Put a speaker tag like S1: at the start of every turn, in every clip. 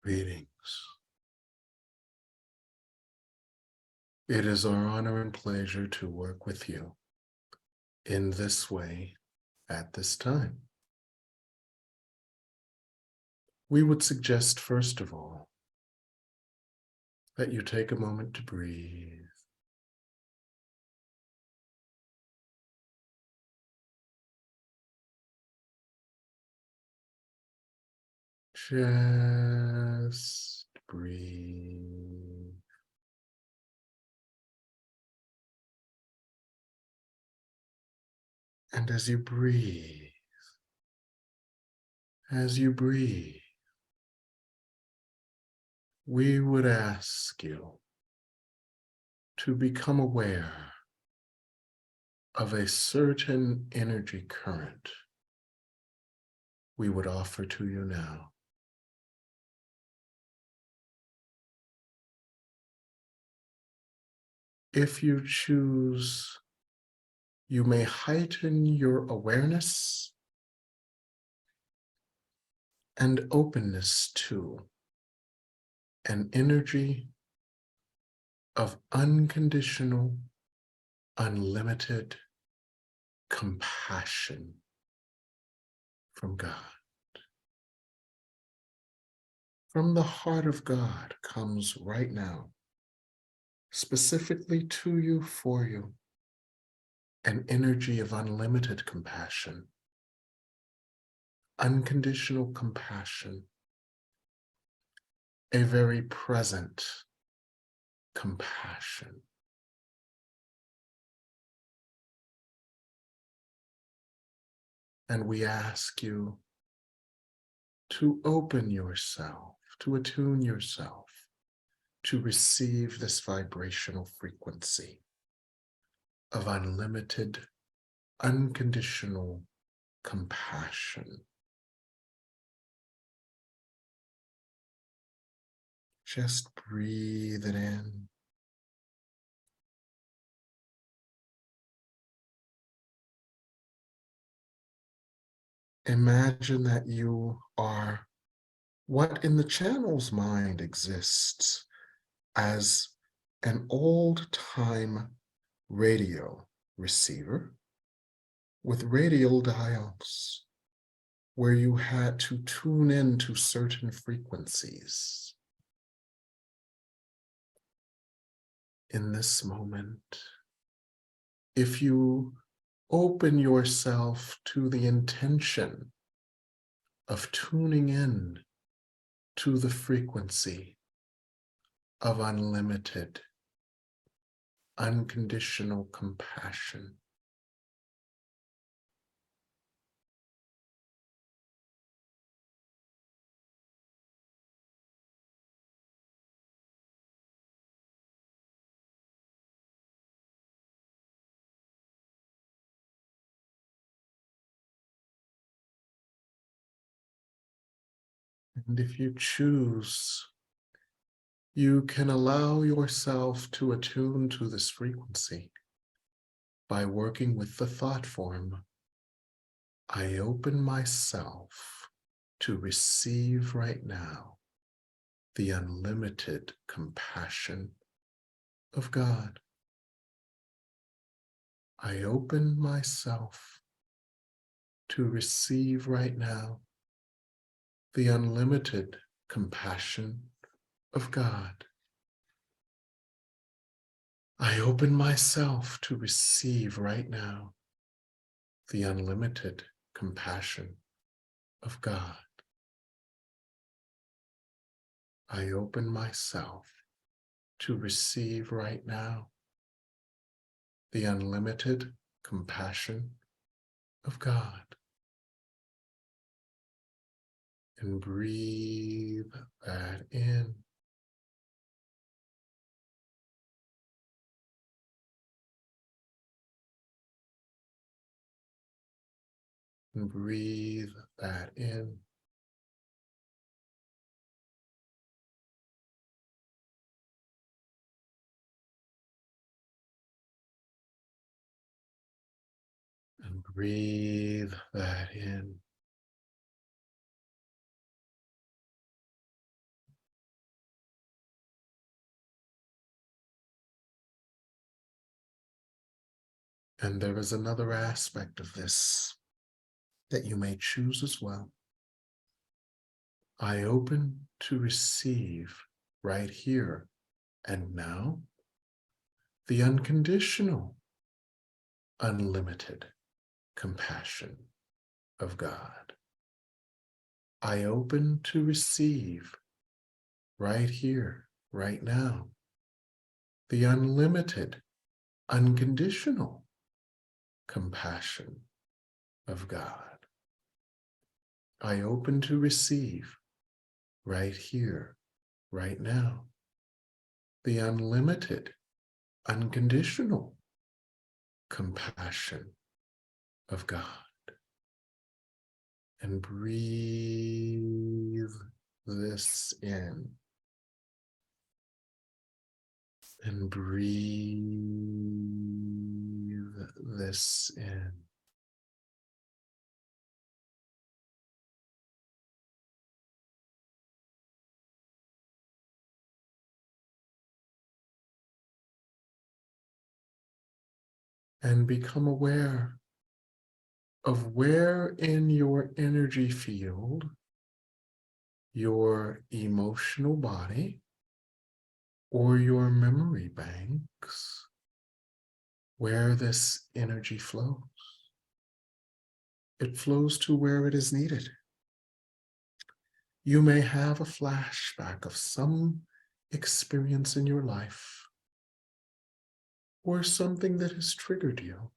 S1: Greetings. It is our honor and pleasure to work with you in this way at this time. We would suggest, first of all, that you take a moment to breathe. Just breathe. And as you breathe, we would ask you to become aware of a certain energy current we would offer to you now. If you choose, you may heighten your awareness and openness to an energy of unconditional, unlimited compassion from God. From the heart of God comes right now, specifically to you, for you, an energy of unlimited compassion, unconditional compassion, a very present compassion. And we ask you to open yourself, to attune yourself, to receive this vibrational frequency of unlimited, unconditional compassion. Just breathe it in. Imagine that you are what in the channel's mind exists as an old-time radio receiver with radial dials where you had to tune in to certain frequencies. In this moment, if you open yourself to the intention of tuning in to the frequency of unlimited, unconditional compassion, and if you choose, you can allow yourself to attune to this frequency by working with the thought form, I open myself to receive right now the unlimited compassion of God. I open myself to receive right now the unlimited compassion of God. I open myself to receive right now the unlimited compassion of God. I open myself to receive right now the unlimited compassion of God. And breathe that in. And breathe that in. And breathe that in. And there is another aspect of this that you may choose as well. I open to receive right here and now the unconditional, unlimited compassion of God. I open to receive right here, right now, the unlimited, unconditional compassion of God. I open to receive right here, right now, the unlimited, unconditional compassion of God. And breathe this in. And breathe this in. And become aware of where in your energy field, your emotional body, or your memory banks, where this energy flows. It flows to where it is needed. You may have a flashback of some experience in your life or something that has triggered you.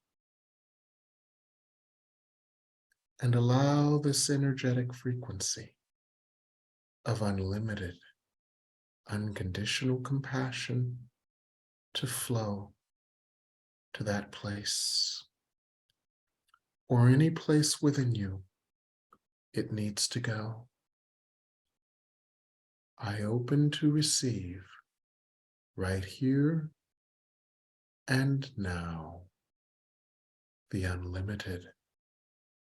S1: And allow this energetic frequency of unlimited, unconditional compassion to flow to that place or any place within you it needs to go. I open to receive right here and now the unlimited,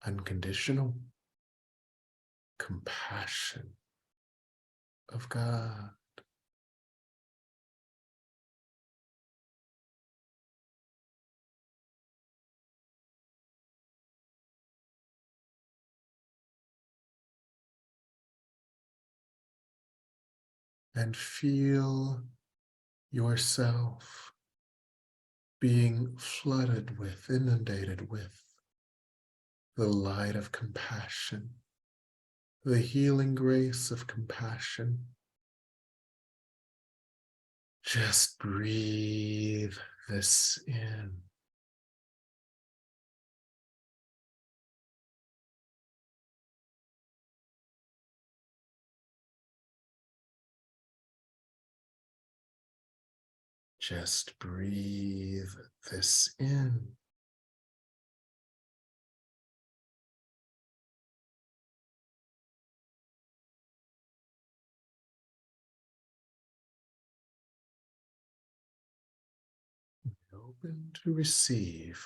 S1: unconditional compassion of God. And feel yourself being flooded with, inundated with the light of compassion, the healing grace of compassion. Just breathe this in. Just breathe this in. Open to receive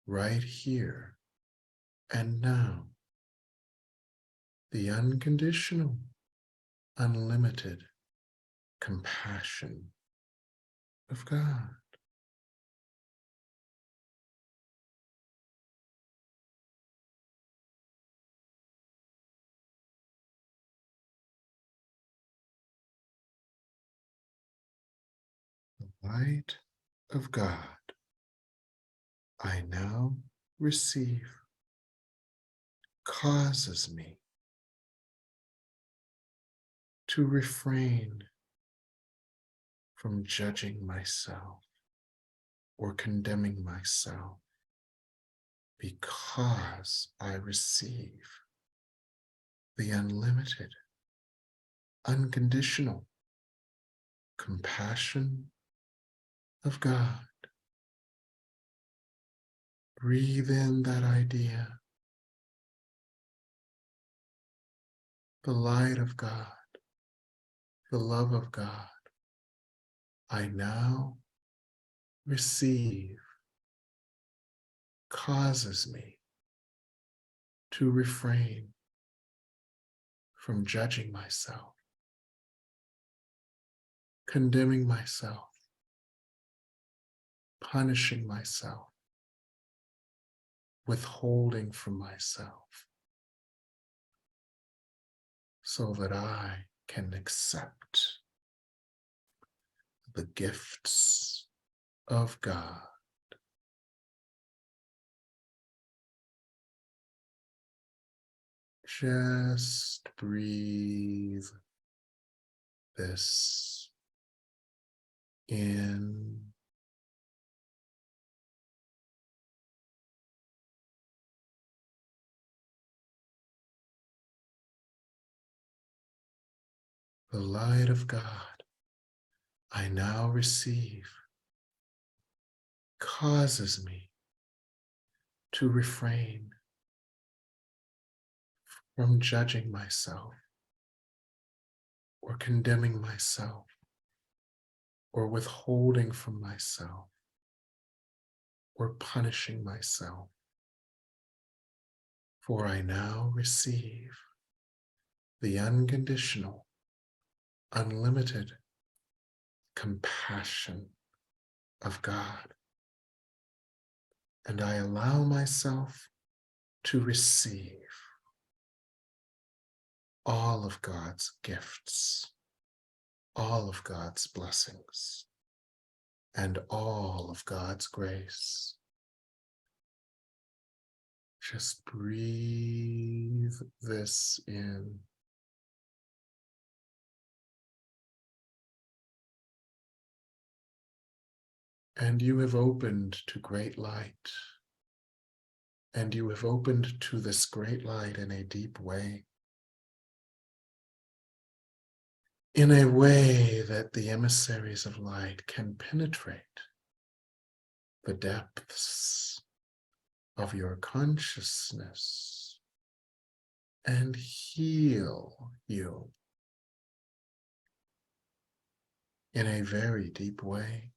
S1: right here and now the unconditional, unlimited compassion of God. The light of God I now receive causes me to refrain from judging myself or condemning myself because I receive the unlimited, unconditional compassion of God. Breathe in that idea, the light of God, the love of God. I now receive causes me to refrain from judging myself, condemning myself, punishing myself withholding from myself, so that I can accept the gifts of God. Just breathe this in the light of God I now receive causes me to refrain from judging myself or condemning myself or withholding from myself or punishing myself. For I now receive the unconditional, unlimited compassion of God. And I allow myself to receive all of God's gifts, all of God's blessings, and all of God's grace. Just breathe this in. And you have opened to great light. And you have opened to this great light in a deep way. In a way that the emissaries of light can penetrate the depths of your consciousness and heal you in a very deep way.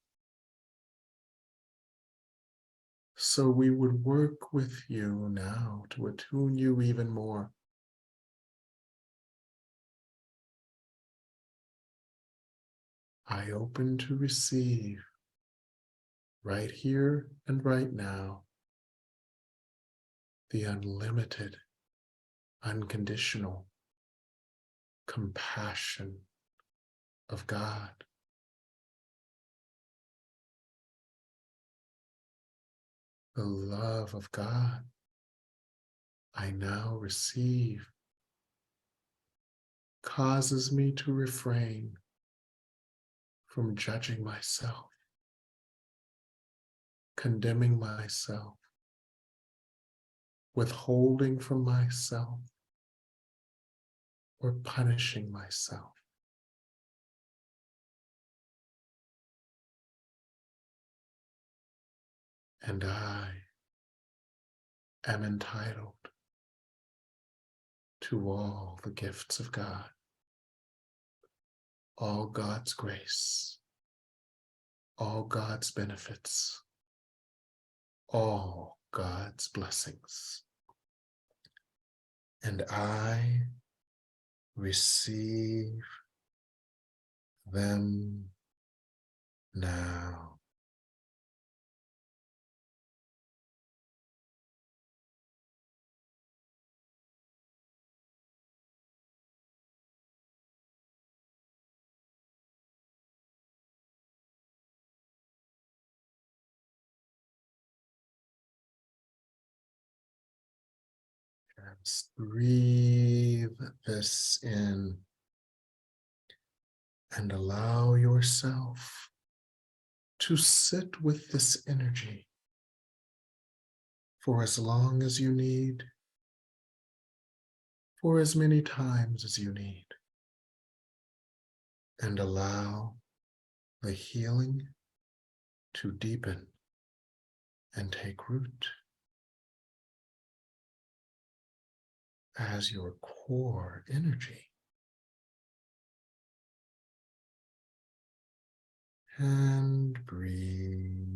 S1: So we would work with you now to attune you even more. I open to receive right here and right now the unlimited, unconditional compassion of God. The love of God I now receive causes me to refrain from judging myself, condemning myself, withholding from myself, or punishing myself. And I am entitled to all the gifts of God, all God's grace, all God's benefits, all God's blessings. And I receive them now. Just breathe this in and allow yourself to sit with this energy for as long as you need, for as many times as you need, and allow the healing to deepen and take root as your core energy. And breathe.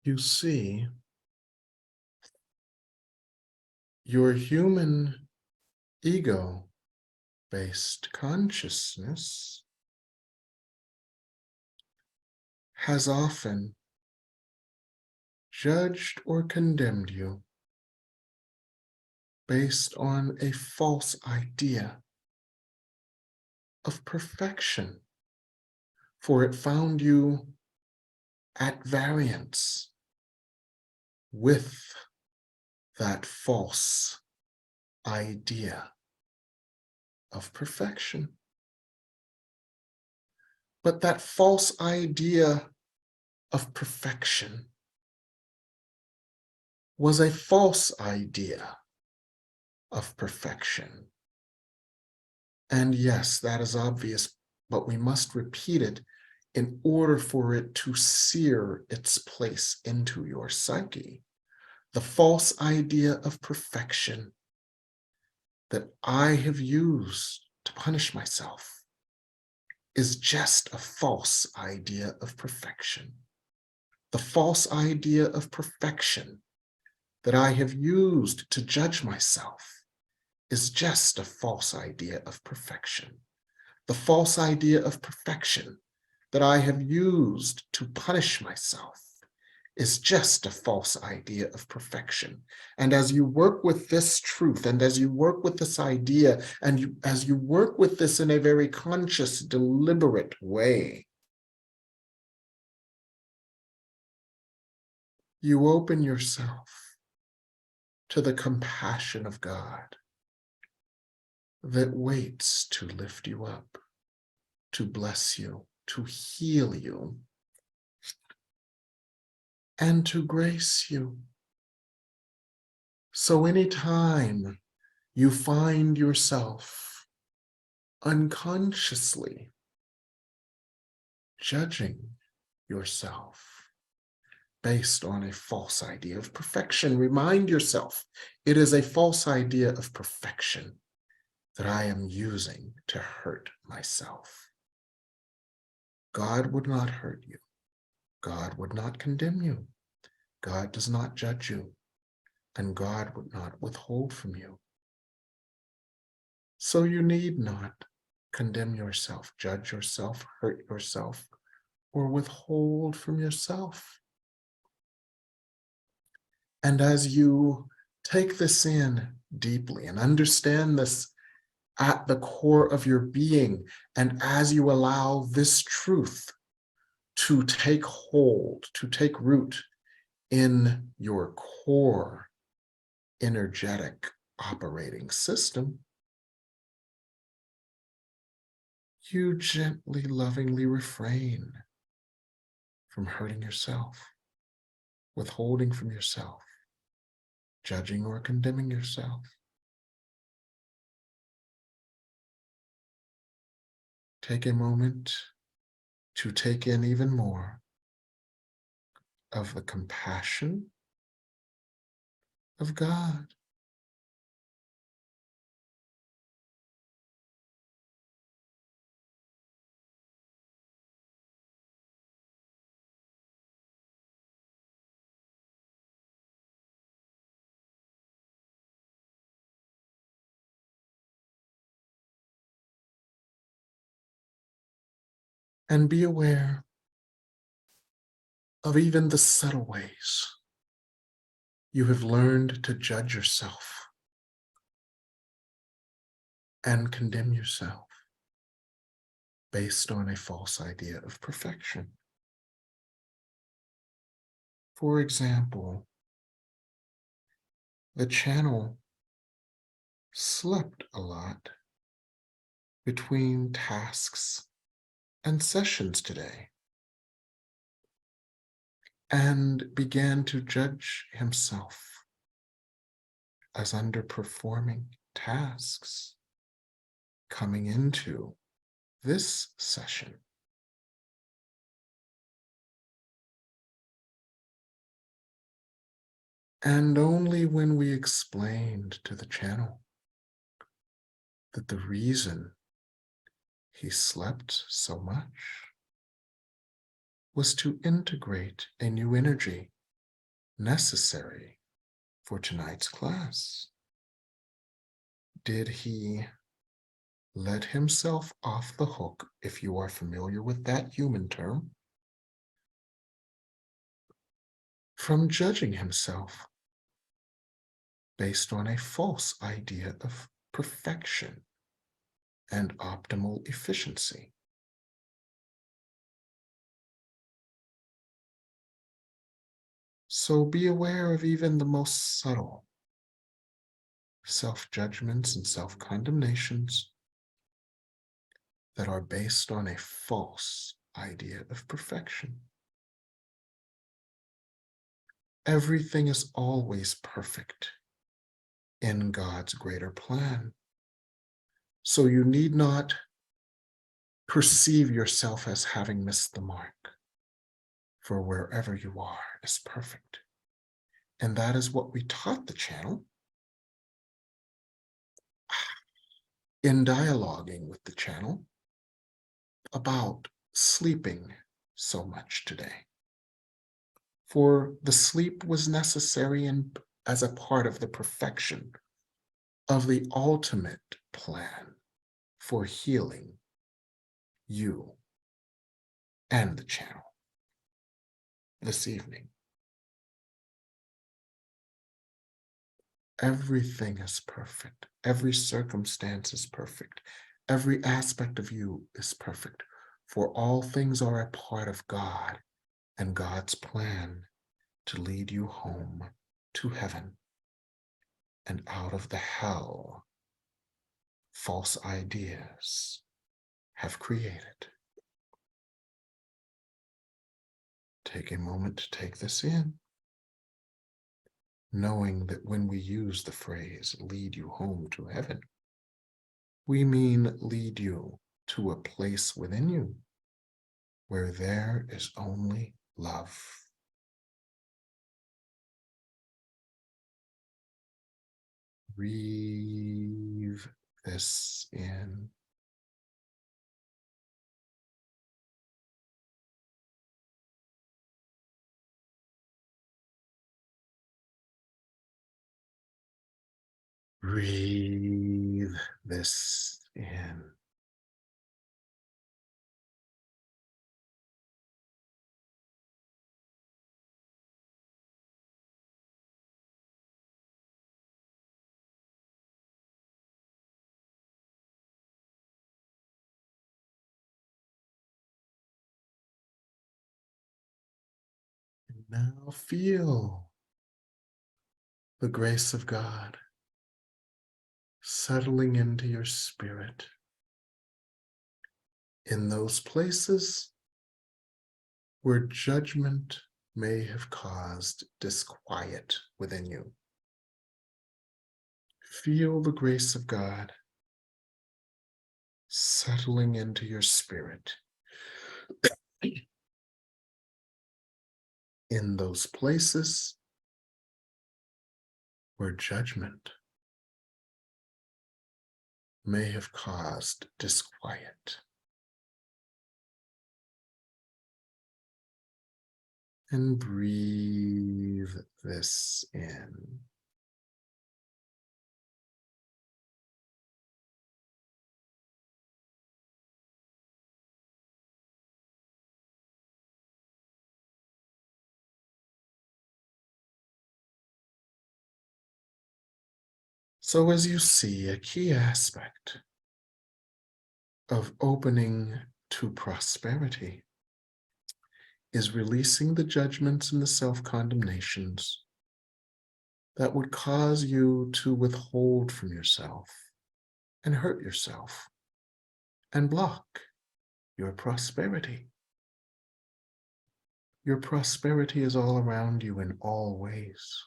S1: You see, your human ego-based consciousness has often judged or condemned you based on a false idea of perfection, for it found you at variance with that false idea of perfection. But that false idea of perfection was a false idea of perfection. And yes, that is obvious, but we must repeat it in order for it to sear its place into your psyche. The false idea of perfection that I have used to punish myself is just a false idea of perfection. The false idea of perfection that I have used to judge myself is just a false idea of perfection. The false idea of perfection that I have used to punish myself is just a false idea of perfection. And as you work with this truth, and as you work with this idea, and as you work with this in a very conscious, deliberate way, you open yourself to the compassion of God that waits to lift you up, to bless you, to heal you, and to grace you. So anytime you find yourself unconsciously judging yourself based on a false idea of perfection, remind yourself it is a false idea of perfection that I am using to hurt myself. God would not hurt you. God would not condemn you. God does not judge you, and God would not withhold from you. So you need not condemn yourself, judge yourself, hurt yourself, or withhold from yourself. And as you take this in deeply and understand this at the core of your being, and as you allow this truth to take hold, to take root in your core energetic operating system, you gently, lovingly refrain from hurting yourself, withholding from yourself, judging or condemning yourself. Take a moment to take in even more of the compassion of God. And be aware of even the subtle ways you have learned to judge yourself and condemn yourself based on a false idea of perfection. For example, the channel slept a lot between tasks and sessions today and began to judge himself as underperforming tasks coming into this session. And only when we explained to the channel that the reason he slept so much was to integrate a new energy necessary for tonight's class? Did he let himself off the hook, if you are familiar with that human term, from judging himself based on a false idea of perfection and optimal efficiency? So be aware of even the most subtle self-judgments and self-condemnations that are based on a false idea of perfection. Everything is always perfect in God's greater plan. So you need not perceive yourself as having missed the mark, for wherever you are is perfect. And that is what we taught the channel in dialoguing with the channel about sleeping so much today. For the sleep was necessary and as a part of the perfection of the ultimate plan for healing you and the channel this evening. Everything is perfect. Every circumstance is perfect. Every aspect of you is perfect. For all things are a part of God and God's plan to lead you home to heaven and out of the hell false ideas have created. Take a moment to take this in, knowing that when we use the phrase lead you home to heaven, we mean lead you to a place within you where there is only love. Breathe this in. Breathe this in. And now feel the grace of God settling into your spirit in those places where judgment may have caused disquiet within you. Feel the grace of God settling into your spirit in those places where judgment may have caused disquiet. And breathe this in. So as you see, a key aspect of opening to prosperity is releasing the judgments and the self-condemnations that would cause you to withhold from yourself and hurt yourself and block your prosperity. Your prosperity is all around you in all ways,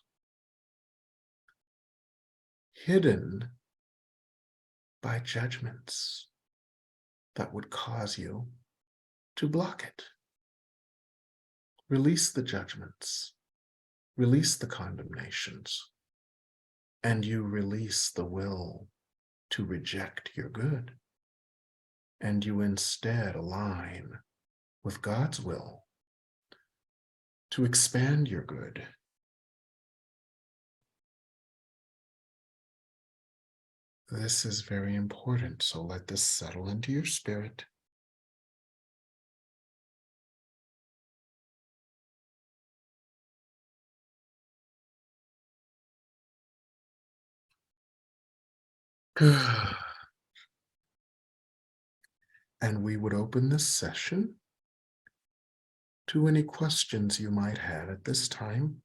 S1: hidden by judgments that would cause you to block it. Release the judgments, release the condemnations, and you release the will to reject your good. And you instead align with God's will to expand your good This is very important, so let this settle into your spirit. And we would open this session to any questions you might have at this time.